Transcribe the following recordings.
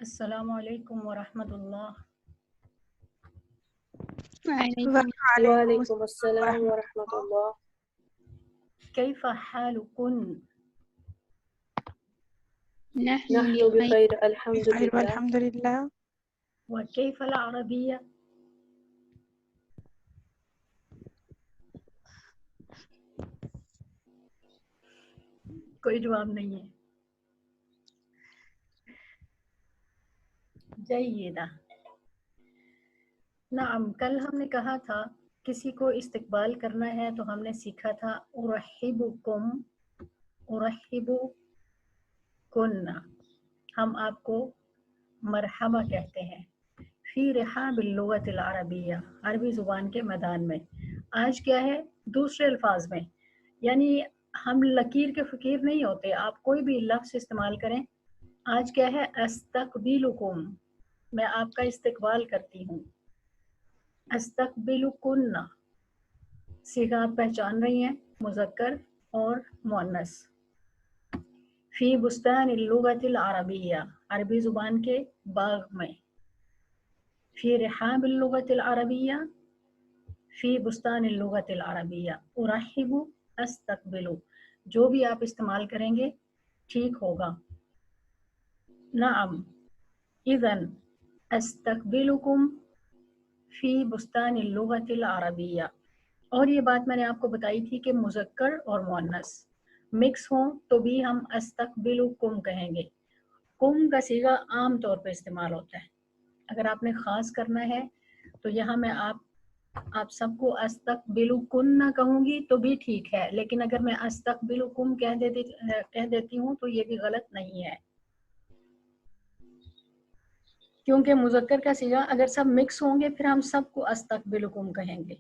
السلام علیکم ورحمۃ اللہ. وعلیکم السلام ورحمۃ اللہ. کیف حالکن؟ نحن بخیر الحمد للہ. والحمد للہ. وکیف العربیہ؟ کوئی جواب نہیں ہے. جیدہ. نعم، کل ہم نے کہا تھا کسی کو استقبال کرنا ہے تو ہم نے سیکھا تھا ارحبکم، ارحبو کن، ہم آپ کو مرحبا کہتے ہیں. فی رحاب اللغت العربیہ، عربی زبان کے میدان میں. آج کیا ہے؟ دوسرے الفاظ میں، یعنی ہم لکیر کے فقیر نہیں ہوتے، آپ کوئی بھی لفظ استعمال کریں. آج کیا ہے؟ استقبلکم، میں آپ کا استقبال کرتی ہوں. استقبلکن، صیغہ آپ پہچان رہی ہیں، مذکر اور مؤنث. فی بستان اللغت العربیہ، عربی زبان کے باغ میں. فی رحاب اللغت العربیہ، فی بستان اللغت العربیہ. ارحب، استقبل، جو بھی آپ استعمال کریں گے ٹھیک ہوگا. نعم، اذن استقبلکم فی بستان اللغت العربیہ. اور یہ بات میں نے آپ کو بتائی تھی کہ مذکر اور مؤنث مکس ہوں تو بھی ہم استقبلکم کہیں گے. کم کا صیغہ عام طور پہ استعمال ہوتا ہے. اگر آپ نے خاص کرنا ہے تو یہاں میں آپ سب کو استقبلکن نہ کہوں گی تو بھی ٹھیک ہے، لیکن اگر میں استقبلکم کہہ دیتی ہوں تو یہ بھی غلط نہیں ہے، کیونکہ مذکر کا صیغہ اگر سب مکس ہوں گے پھر ہم سب کو استقبلکم کہیں گے،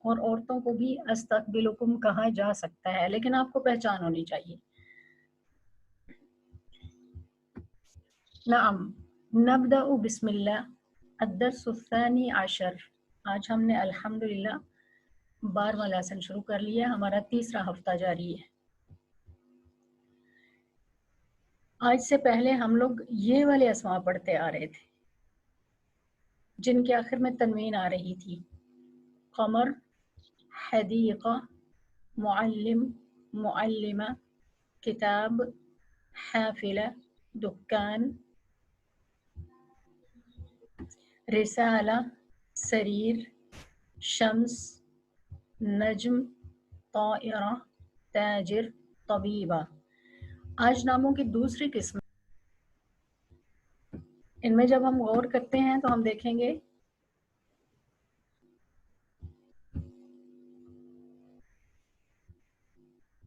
اور عورتوں کو بھی استقبلکم کہا جا سکتا ہے، لیکن آپ کو پہچان ہونی چاہیے. نعم، نبدأ بسم اللہ الدرس الثانی عشر. آج ہم نے الحمدللہ 12واں لیسن شروع کر لیا، ہمارا تیسرا ہفتہ جاری ہے. آج سے پہلے ہم لوگ یہ والے اسماء پڑھتے آ رہے تھے جن کے آخر میں تنوین آ رہی تھی. قمر، حدیقہ، معلم، معلمہ، کتاب، حافلہ، دکان، رسالہ، سریر، شمس، نجم، طائرہ، تاجر، طبیبہ. آج ناموں کی دوسری قسم، ان میں جب ہم غور کرتے ہیں تو ہم دیکھیں گے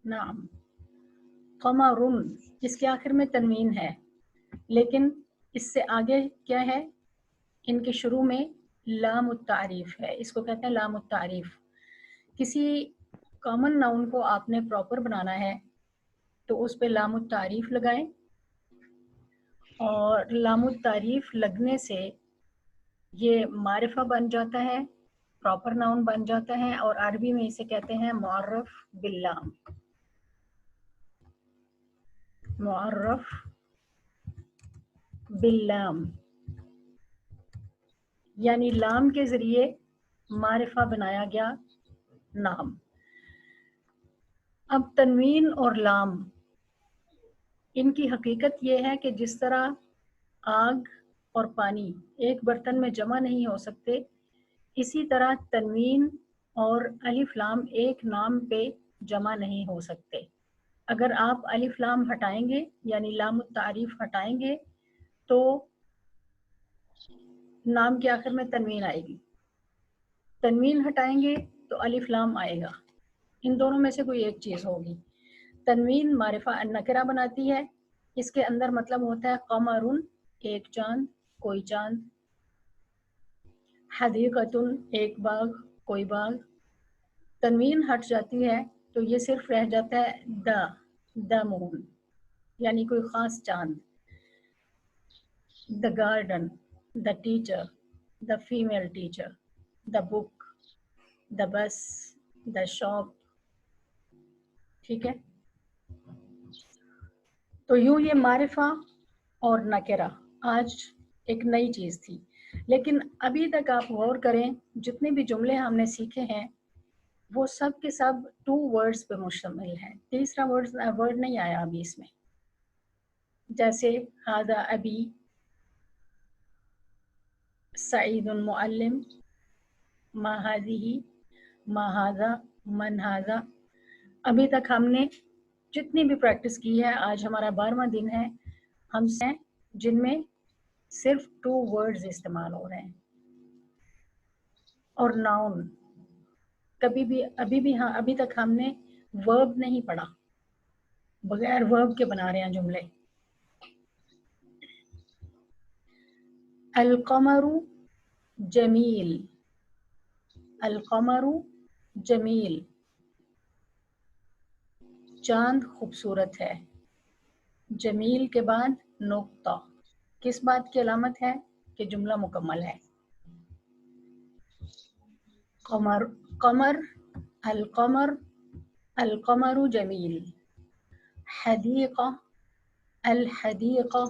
نعم، قمرن، اس کے آخر میں تنوین ہے، لیکن اس سے آگے کیا ہے؟ ان کے شروع میں لام التعریف ہے، اس کو کہتے ہیں لام التعریف. کسی کامن ناؤن کو آپ نے پراپر بنانا ہے تو اس پہ لام التعریف لگائیں، اور لام التعریف لگنے سے یہ معرفہ بن جاتا ہے، پراپر ناؤن بن جاتا ہے، اور عربی میں اسے کہتے ہیں معرف باللام. معرف باللام، یعنی لام کے ذریعے معرفہ بنایا گیا نام. اب تنوین اور لام، ان کی حقیقت یہ ہے کہ جس طرح آگ اور پانی ایک برتن میں جمع نہیں ہو سکتے، اسی طرح تنوین اور الف لام ایک نام پہ جمع نہیں ہو سکتے. اگر آپ الف لام ہٹائیں گے یعنی لام التعریف ہٹائیں گے تو نام کے آخر میں تنوین آئے گی، تنوین ہٹائیں گے تو الف لام آئے گا. ان دونوں میں سے کوئی ایک چیز ہوگی. تنوین معرفہ نکرہ بناتی ہے، اس کے اندر مطلب ہوتا ہے قمرن، ایک چاند، کوئی چاند. حدیقتن، ایک باغ، کوئی باغ. تنوین ہٹ جاتی ہے تو یہ صرف رہ جاتا ہے دا مون، یعنی کوئی خاص چاند. The garden, the teacher, the female teacher, the book, the bus, the shop. ٹھیک ہے، تو یوں یہ معرفہ اور نکرہ آج ایک نئی چیز تھی. لیکن ابھی تک آپ غور کریں جتنے بھی جملے ہم نے سیکھے ہیں وہ سب کے سب 2 ورڈز پہ مشتمل ہیں. تیسرا ورڈ نہیں آیا ابھی اس میں. جیسے ہذا ابی سعید معلم، ما ہذہ، ما ہذا، من ہذا. ابھی تک ہم نے جتنی بھی پریکٹس کی ہے، آج ہمارا 12واں دن ہے، ہم سے جن میں صرف 2 ورڈز استعمال ہو رہے ہیں. اور ناؤن کبھی بھی ابھی تک ہم نے ورب نہیں پڑھا، بغیر ورب کے بنا رہے ہیں جملے. القمر جمیل، القمر جمیل، چاند خوبصورت ہے. جمیل کے بعد نقطہ کس بات کی علامت ہے کہ جملہ مکمل ہے. قمر، قمر، القمر، القمر جمیل. حدیقہ، الحدیقہ،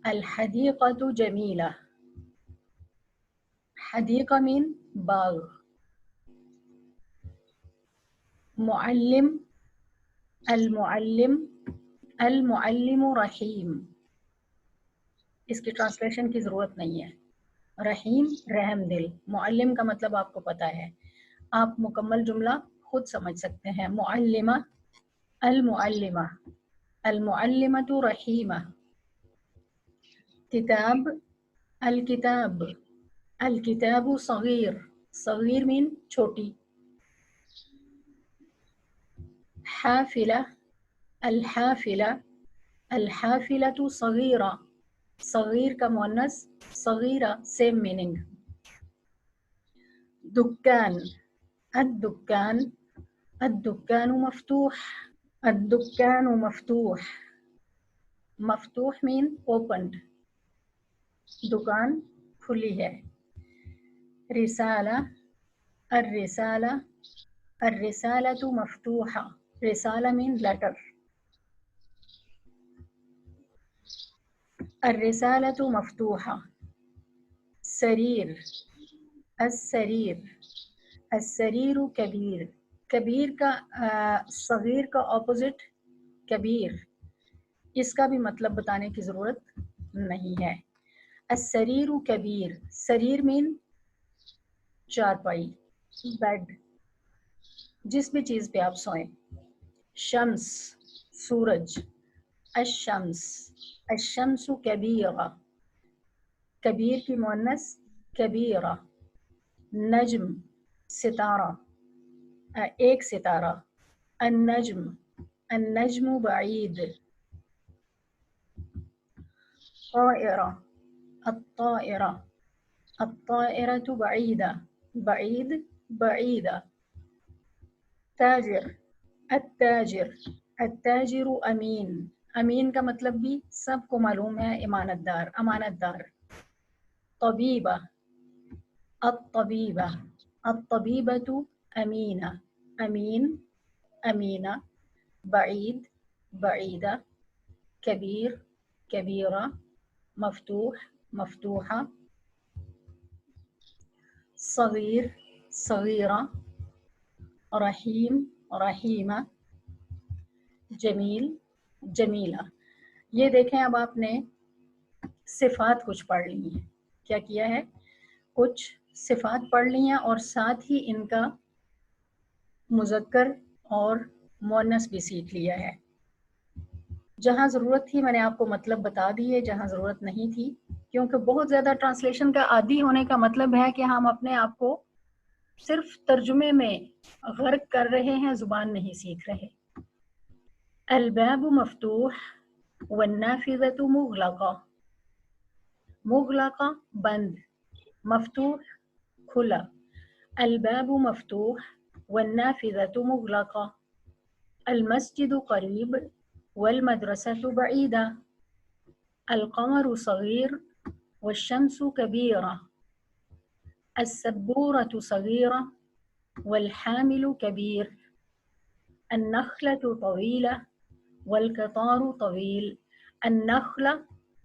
الحدیقہ جمیلہ. حدیقہ مین باغ. معلم، المعلم، المعلم رحیم. اس کی ٹرانسلیشن کی ضرورت نہیں ہے. رحیم رحم دل. معلم کا مطلب آپ کو پتا ہے، آپ مکمل جملہ خود سمجھ سکتے ہیں. معلمہ، المعلمہ، المعلمۃ رحیمہ. کتاب، الکتاب، الکتاب صغیر. صغیر مین چھوٹی. حافلہ، الحافلہ، الحافلۃ صغیرہ. صغیر کا مؤنث صغیرہ سیم میننگ. دکان، الدکان، الدکان مفتوح، الدکان مفتوح. مفتوح مین اوپنڈ، دکان کھلی ہے. رسالہ، الرسالہ، الرسالۃ مفتوحہ. رسالہ مین لیٹر. الرسالۃ مفتوحہ. سریر، السریر، السریر کبیر. کبیر کا صغیر کا اپوزٹ کبیر. اس کا بھی مطلب بتانے کی ضرورت نہیں ہے. السریر کبیر. سریر مین چارپائی، بیڈ، جس بھی چیز پہ آپ سوئیں. شمس سورج. الشمس، الشمس کبیرہ. کبیر کی مؤنث کبیرہ. نجم ستارہ، ایک ستارہ. النجم، النجم بعید. طائرہ، الطائرہ، الطائرۃ بعیدہ. بعید بعیدہ. تاجر، التاجر، التاجر امین. امین کا مطلب بھی سب کو معلوم ہے، امانت دار، امانت دار. طبیبہ، الطبیبہ، الطبیبۃ امینہ. امین امینہ. بعید بعیدہ. کبیر کبیرہ. مفتوح مفتوحہ. صغیر صغیرہ. رحیم رحیمہ. جمیل جمیلہ. یہ دیکھیں اب آپ نے صفات کچھ پڑھ لی ہیں. کیا کیا ہے؟ کچھ صفات پڑھ لی ہیں اور ساتھ ہی ان کا مذکر اور مؤنث بھی سیکھ لیا ہے. جہاں ضرورت تھی میں نے آپ کو مطلب بتا دیے، جہاں ضرورت نہیں تھی، کیونکہ بہت زیادہ ٹرانسلیشن کا عادی ہونے کا مطلب ہے کہ ہم اپنے آپ کو صرف ترجمے میں غرق کر رہے ہیں، زبان نہیں سیکھ رہے. الباب مفتوح والنافذۃ مغلقہ. مغلقہ بند، مفتوح کھلا. الباب مفتوح والنافذۃ مغلقہ. المسجد قریب والمدرسة بعیدہ. القمر صغیر والشمس کبیرہ. السبورة صغیرہ والحامل کبیر. النخلة طویلہ والقطار طویل. النخلہ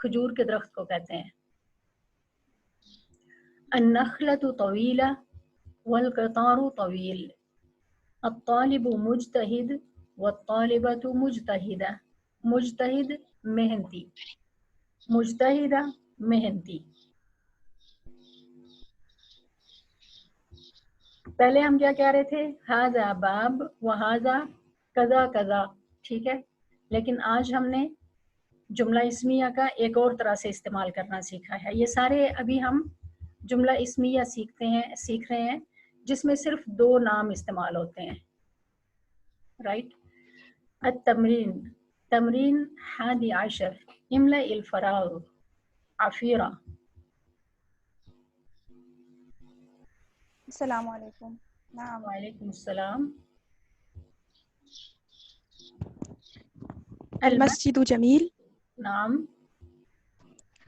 کھجور کے درخت کو کہتے ہیں. النخلة طويلة والقطار طويل. الطالب مجتهد والطالبة مجتهدة. مجتهد محنتی، مجتہدہ محنتی. پہلے ہم کیا کہہ رہے تھے؟ ہاذا باب وہذا کذا کذا، ٹھیک ہے. لیکن آج ہم نے جملہ اسمیہ کا ایک اور طرح سے استعمال کرنا سیکھا ہے. یہ سارے ابھی ہم جملہ اسمیہ سیکھ رہے ہیں جس میں صرف دو نام استعمال ہوتے ہیں، رائٹ. التمرین، تمرین 11، املأ الفراغ. عفیرہ. السلام علیکم. نعم. وعلیکم السلام. المسجد جمیل. نام.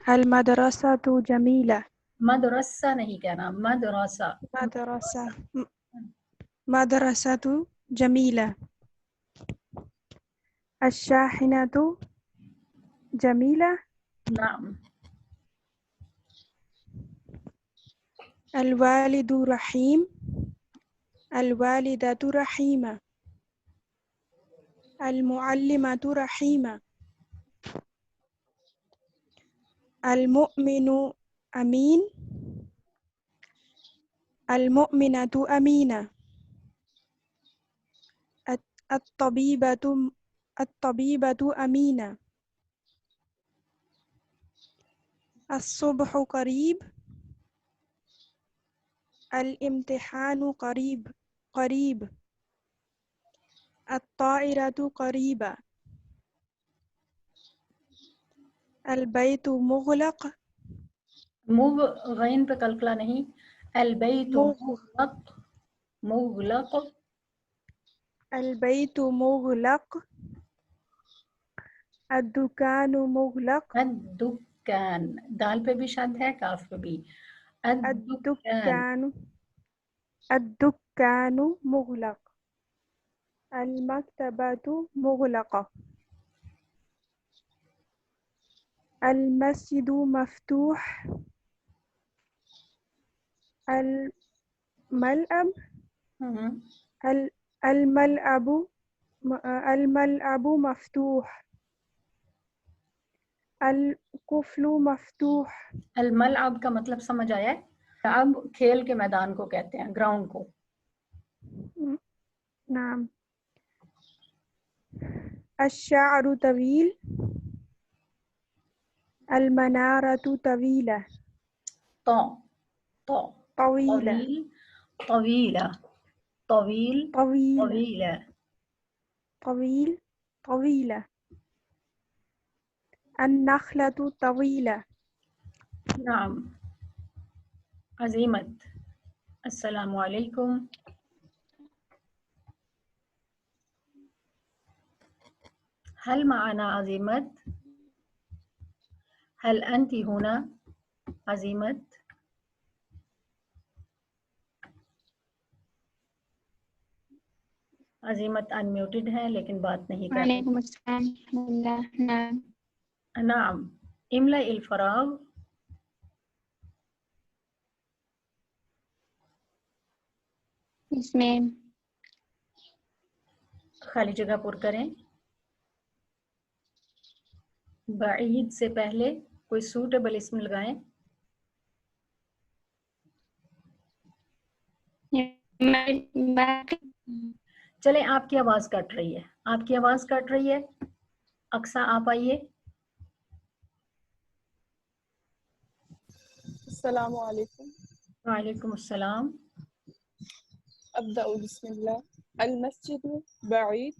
المدرسة جمیلة. مدرسہ نہیں کہنا، مدرسہ. مدرسة جمیلة. الشاحنة جمیلة. نعم. الوالد رحيم. الوالدة رحيمة. المعلمة رحيمة. المؤمن أمين. المؤمنة أمينة. الطبيبة أمينة. الصبح قريب. الامتحان قريب. الطائرة قريبة. البيت مغلق. غین پہ قلقلہ نہیں. البیت مغلق. مغلق. البيت مغلق. الدكان مغلق. الدکان، دال پہ بھی شد ہے، کاف پہ بھی. الدکان. الدكان مغلق. المكتبة مغلقة. المسجد مفتوح. الملعب. الملعب مفتوح. القفل مفتوح. الملعب کا مطلب سمجھ آیا ہے؟ اب کھیل کے میدان کو کہتے ہیں، گراؤنڈ کو. نعم. الشعر طويل. المنارة طويلة. طويلة. طويلة. طويلة. طويل. طويلة. طويلة. طويلة. النخلة طويلة. نعم. عزیمت. السلام علیکم. هل معنا عزیمت؟ هل أنت هنا عزیمت؟ عزیمت ان میوٹڈ ہے لیکن بات نہیں کر رہی. وعلیکم السلام. نعم. نعم. املأ الفراغ. اس میں خالی جگہ پر کریں. بعید سے پہلے کوئی سوٹیبل اسم لگائیں. چلیں، آپ کی آواز کٹ رہی ہے، آپ کی آواز کٹ رہی ہے. اقصیٰ آپ آئیے. السلام علیکم. وعلیکم السلام. ابدأ بسم اللہ. المسجد بعید.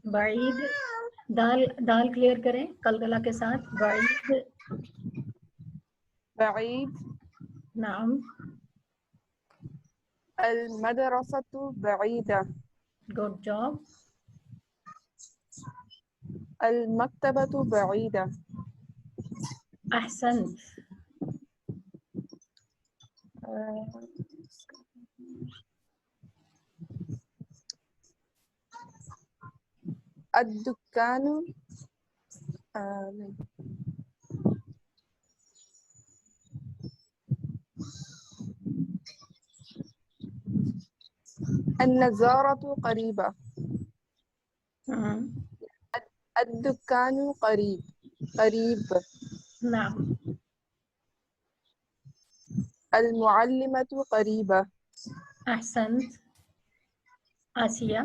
بعید، دال کلیئر کریں قلقلہ کے ساتھ. بعید. بعید. نعم. المدرسة بعیدہ. Good job. المکتبة بعیدہ. احسنت. الدکان النظارة قريبة. ہم، الدكان قريب. نعم. المعلمة قريبة. احسنت. آسیہ.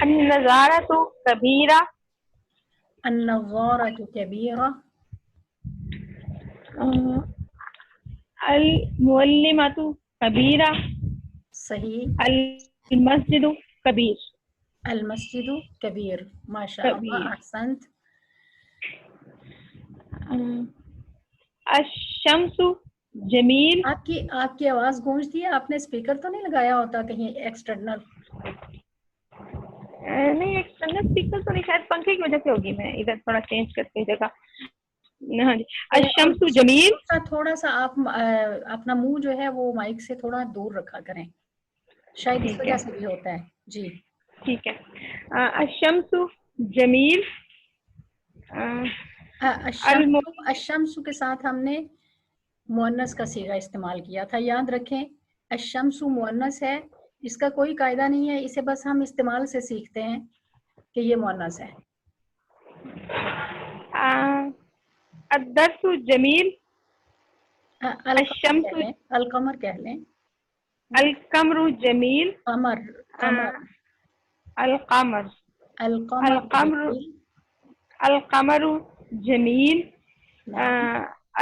النظارة كبيرة. النظارة كبيرة. المعلمة كبيرة. صحیح. المسجد كبير. المسجد كبير. ما شاء الله. كبير. احسنت. الشمس جمیل. آپ کی آواز گونجتی ہے. آپ نے اسپیکر تو نہیں لگایا ہوتا کہیں ایکسٹرنل؟ نہیں ایکسٹرنل اسپیکر تو نہیں، شاید پنکھے کی وجہ سے ہوگی. میں ادھر تھوڑا چینج کرتی جگہ. ہاں جی. الشمس جمیل. تھوڑا سا آپ اپنا منہ جو ہے وہ مائک سے تھوڑا دور رکھا کریں، شاید اس وجہ سے بھی ہوتا ہے. جی ٹھیک ہے. الشمس جمیل. الشمس کے ساتھ ہم نے مؤنث کا صیغہ استعمال کیا تھا، یاد رکھیں. الشمس مؤنث ہے، اس کا کوئی قاعدہ نہیں ہے، اسے بس ہم استعمال سے سیکھتے ہیں کہ یہ مؤنث ہے. الدرس جمیل. الشمس القمر کہہ لیں. القمر جمیل. قمر. القمر. القمر. القمر جمیل.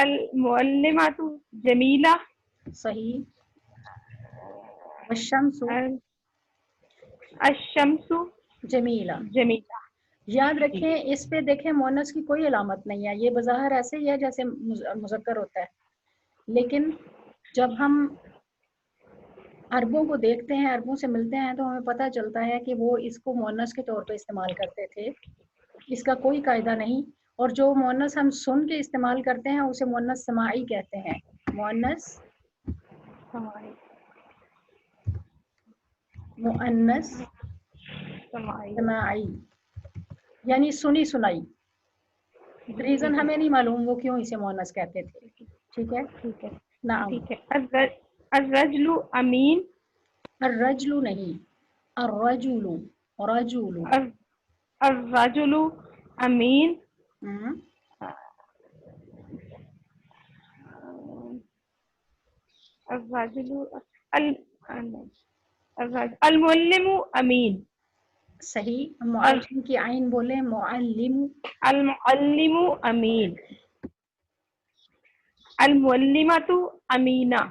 المعلمات جمیلہ. صحیح. والشمس الشمس جمیلہ. جمیلہ. یاد رکھیں اس پہ دیکھیں مؤنث کی کوئی علامت نہیں ہے، یہ بظاہر ایسے ہی ہے جیسے مذکر ہوتا ہے، لیکن جب ہم عربوں کو دیکھتے ہیں، عربوں سے ملتے ہیں، تو ہمیں پتہ چلتا ہے کہ وہ اس کو مؤنث کے طور پہ استعمال کرتے تھے. اس کا کوئی قاعدہ نہیں. اور جو مؤنث ہم سن کے استعمال کرتے ہیں اسے مؤنث سماعی کہتے ہیں. مؤنث سماعی یعنی سنی سنائی. ریزن ہمیں نہیں معلوم وہ کیوں اسے مؤنث کہتے تھے. ٹھیک ہے. ٹھیک ہے. نعم. ٹھیک ہے. الرجل امین. الرجل نہیں، الرجل. رجل. الرجل امین. المعلم امین. صحیح. معلم کی عین بولیں. معلم. المعلم امین. المعلمۃ امینہ.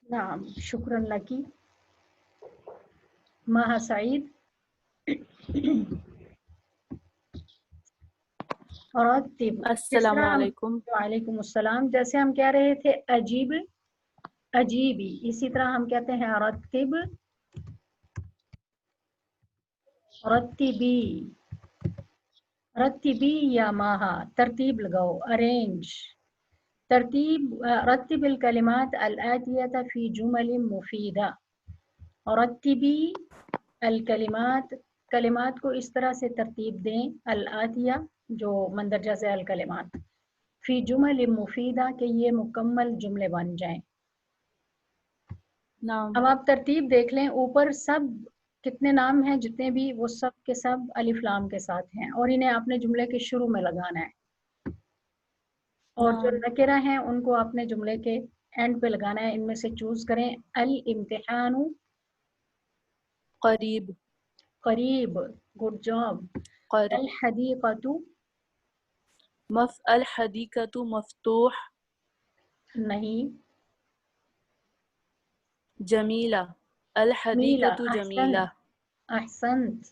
نعم. شکرا لکی. ماہا سعید. رتب. السلام علیکم. وعلیکم السلام. جیسے ہم کہہ رہے تھے عجیب، عجیبی، اسی طرح ہم کہتے ہیں رتب، رتبی. رتبی یا ماہا، ترتیب لگاؤ. ارینج. ترتیب. رتب الکلمات الآتیہ فی جمل مفیدہ. رتبی الکلمات، کلمات کو اس طرح سے ترتیب دیں. الآتیہ جو مندرجہ ذیل الکلمات، فی جمل مفیدہ کہ یہ مکمل جملے بن جائیں. نعم. اب آپ ترتیب دیکھ لیں، اوپر سب کتنے نام ہیں جتنے بھی، وہ سب کے سب الف لام کے ساتھ ہیں، اور انہیں آپ نے جملے کے شروع میں لگانا ہے. اور جو نکرہ ہیں ان کو آپ نے جملے کے اینڈ پہ لگانا ہے. ان میں سے چوز کریں. الامتحان قریب. قریب. Good job. الحدیقۃ الحدیقۃ مفتوح. نہیں. جمیلہ. الحدیقۃ جمیلہ. احسنت.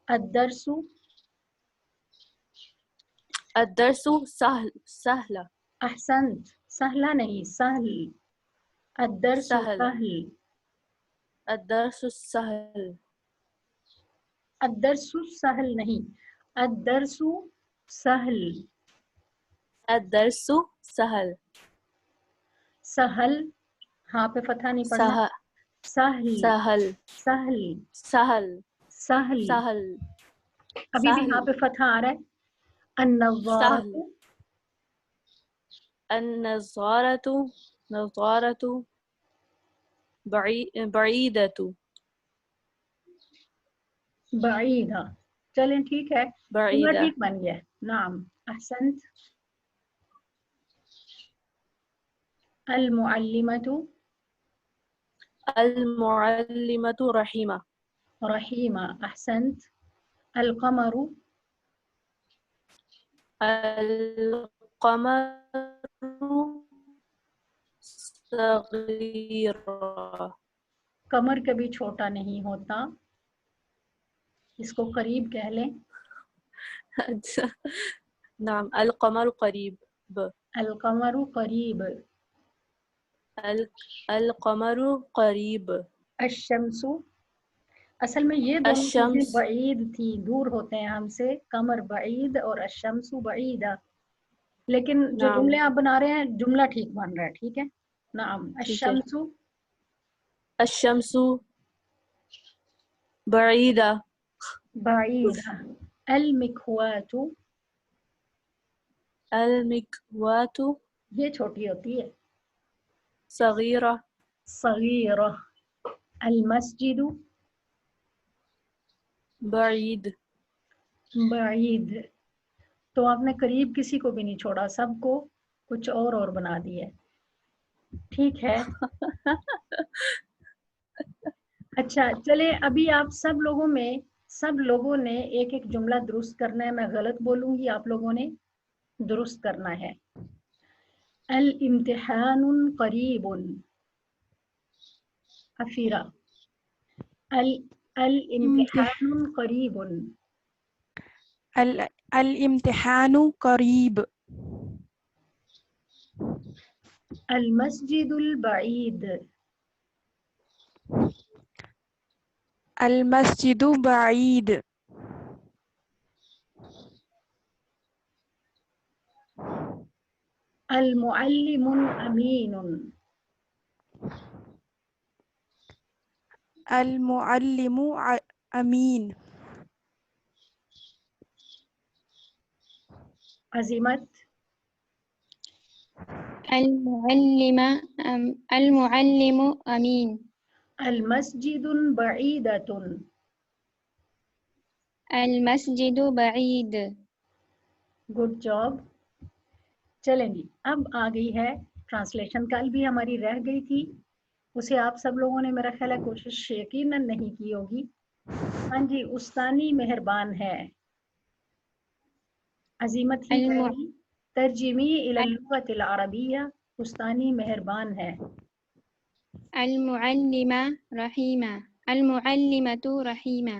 الدرس الدرس سہل. احسنت. سہلہ نہیں، سہل. الدرس سہل. الدرس سہل. الدرس سہل نہیں، الدرس سہل. الدرس سہل. سہل ہاں پہ فتحہ نہیں پڑنا. سہل. سہل. سہل. سہل. سہل. سہل. ابھی بھی ہاں پہ فتحہ آ رہا ہے. النظارۃ. النظارة نظارة بعيدة بعیدہ. چلیں ٹھیک ہے, پورا بعيدة. ٹھیک بن گیا. نعم احسنت. المعلمة المعلمة رحيمة. رحيمة. أحسنت. القمر القمر صغيرة. قمر کبھی چھوٹا نہیں ہوتا, اس کو قریب کہہ لیں. نعم القمر قريب. القمر قریب. القمر قریب. الشمس, اصل میں یہ دونوں چیزیں الشمس. بعید تھی, دور ہوتے ہیں ہم سے. قمر بعید اور الشمس بعیدہ, لیکن جو نعم. جملے آپ بنا رہے ہیں جملہ ٹھیک بن رہا ہے. ٹھیک ہے. نعم ٹھیک ہے. الشمس الشمس بعيدة. بعیدہ. المکوات, المكواة یہ چھوٹی ہوتی ہے. صغيرة. صغیرہ. المسجد بعيد. بعید. تو آپ نے قریب کسی کو بھی نہیں چھوڑا, سب کو کچھ اور بنا دیا. ٹھیک ہے. اچھا چلیں, ابھی آپ سب لوگوں نے ایک ایک جملہ درست کرنا ہے. میں غلط بولوں گی, آپ لوگوں نے درست کرنا ہے. الامتحان قریب. افیرا. الامتحان قریب. الامتحان قریب. المسجد البعید. المسجد بعید. المعلم امین. المعلم امین. عظمت. المعلم أمين. المسجد بعیدۃ. المسجد بعيد. Good job. چلیں جی, اب آ گئی ہے ٹرانسلیشن. کل بھی ہماری رہ گئی تھی, اسے آپ سب لوگوں نے میرا خیال ہے کوشش یقیناً نہیں کی ہوگی. ہاں جی, استانی مہربان ہے. عظیمت ہی پہلی. ترجمی الی اللغۃ العربیہ, استانی مہربان ہے. المعلمة رحيمة. المعلمة رحيمة.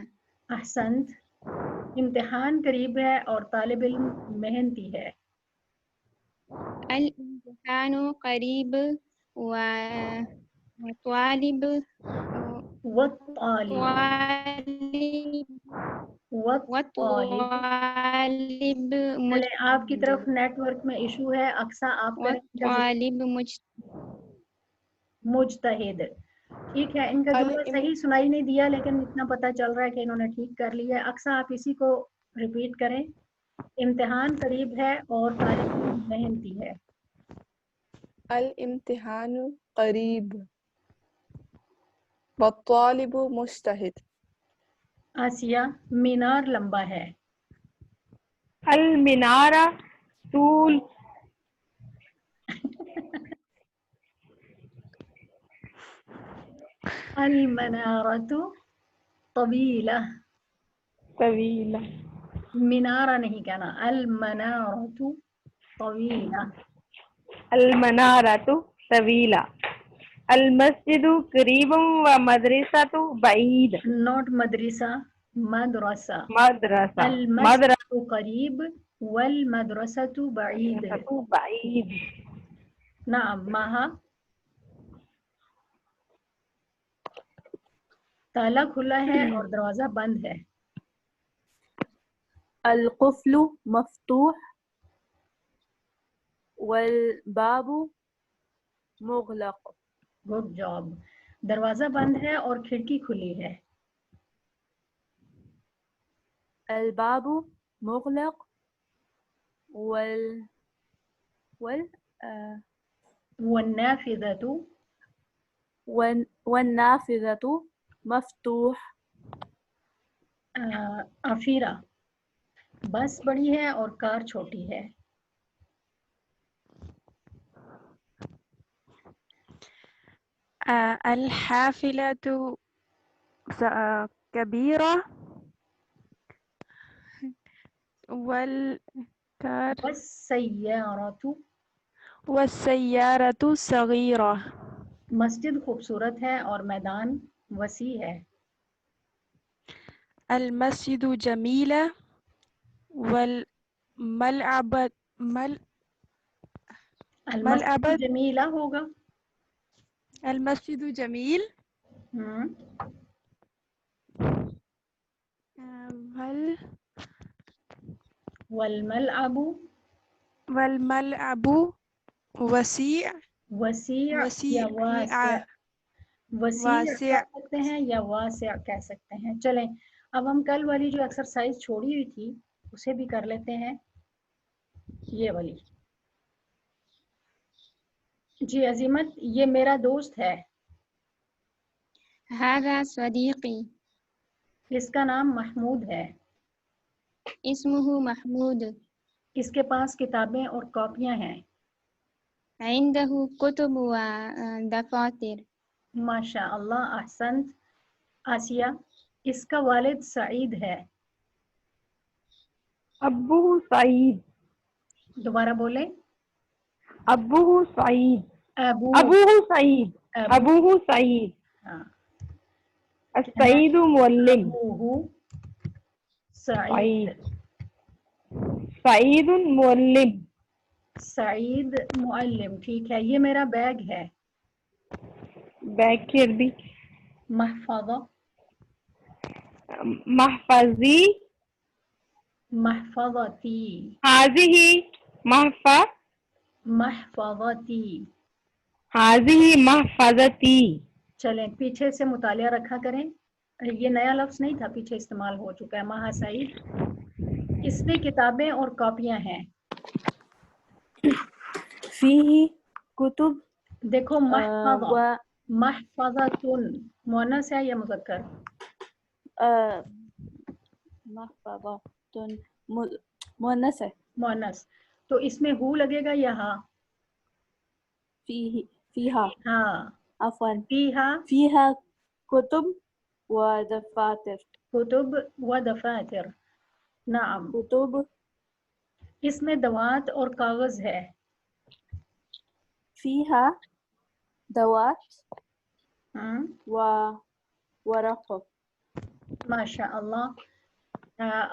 احسنت. امتحان قریب ہے اور طالب علم محنتی ہے. الامتحان قريب وطالب والطالب. والطالب. چلے, آپ کی طرف نیٹ ورک میں ایشو ہے. اقصا آپ کریں. والطالب مجتہد. ٹھیک ہے, ان کا جملہ صحیح سنائی نہیں دیا, لیکن اتنا پتہ چل رہا ہے کہ انہوں نے ٹھیک کر لیا ہے. اقصا آپ اسی کو ریپیٹ کریں. امتحان قریب ہے اور طالب علم محنتی ہے. الامتحان قریب والطالب مجتہد. آسیہ, مینار لمبا ہے. المنارہ طول. المنارۃ طویلہ. طویلہ. مینارہ نہیں کہنا, المنارۃ طویلہ. المنارۃ طویلہ. المسجد قریب و مدرسۃ بعید. نوٹ مدرسہ, مدرسہ. مدرسہ. المسجد قریب والمدرسۃ بعید. مدرسۃ بعید. نعم ماہا. تالا کھلا ہے اور دروازہ بند ہے. القفل مفتوح والباب مغلق. Good job. دروازہ بند ہے اور کھڑکی کھلی ہے. الباب مغلق والنافذة والنافذة مفتوح. افیرا بس بڑی ہے اور کار چھوٹی ہے. الحافلة كبيرة والسيارة صغيرة. مسجد خوبصورت ہے اور میدان وسیع ہے. المسجد جميلة والملعب المسجد جمیلہ ہوگا. المسجد جميل والملعب وسيع وسیع یا واسع. وسیع کہہ سکتے ہیں یا واسع کہہ سکتے ہیں. چلیں اب ہم کل والی جو ایکسرسائز چھوڑی ہوئی تھی اسے بھی کر لیتے ہیں. یہ والی جی عظیمت یہ میرا دوست ہے. هذا صديقي. اس کا نام محمود ہے. اسمه محمود. اس کے پاس کتابیں اور کاپیاں ہیں. عنده كتب ودفاتر. ماشاء اللہ احسنت. آسیہ اس کا والد سعید ہے. ابوہ سعید. دوبارہ بولیں. ابوہ سعید. ابوہ سعید. ابوہ سعید. السعید معلم. ابوہ سعید. سعید معلم. سعید معلم ٹھیک ہے. یہ میرا بیگ ہے. بیگ کی عربی محفظہ. محفظی. محفظتی. حاضی محفظتی. حاضی محفظتی. چلیں پیچھے سے مطالعہ رکھا کریں. یہ نیا لفظ نہیں تھا پیچھے استعمال ہو چکا ہے. مہا سعید اس میں کتابیں اور کاپیاں ہیں. فيه كتب دیکھو محفظہ محفظتن مؤنث ہے یا مذکر؟ محفظة مؤنث ہے. مؤنث. تو اس میں ہو لگے گا یا ہاں؟ فيها ہاں. عفوا فيها كتب ودفاتر. کتب و دفاتر. نعم. كتب. اس میں دوات اور کاغذ ہے. فيها دوات وورق. ماشاء اللہ.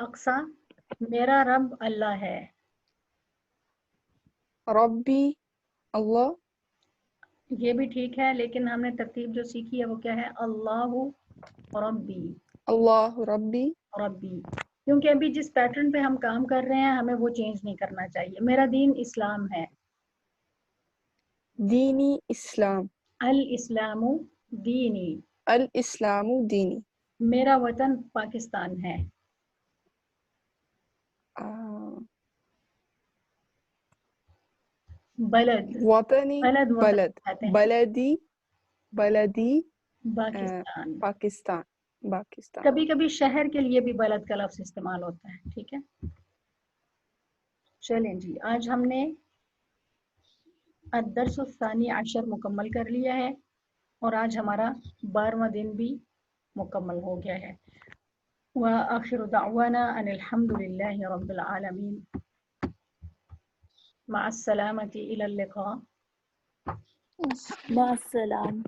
اقصا میرا رب اللہ ہے. ربي الله. یہ بھی ٹھیک ہے لیکن ہم نے ترتیب جو سیکھی ہے وہ کیا ہے؟ اللہ ربی. الله ربي. ربی کیونکہ ابھی جس پیٹرن پہ ہم کام کر رہے ہیں ہمیں وہ چینج نہیں کرنا چاہیے. میرا دین اسلام ہے. ديني إسلام. الاسلام دینی. الإسلام ديني. میرا وطن پاکستان ہے. بلد وطني بلد. بلدي پاکستان. باکستان. کبھی کبھی شہر کے لیے بھی بلد کا لفظ استعمال ہوتا ہے. ٹھیک ہے چلیں جی آج ہم نے الدرس الثانی عشر مکمل کر لیا ہے اور آج ہمارا 12واں دن بھی مکمل ہو گیا ہے. وآخر دعوانا ان الحمد للہ رب العالمین. مع السلامة إلى اللقاء. مع السلامة.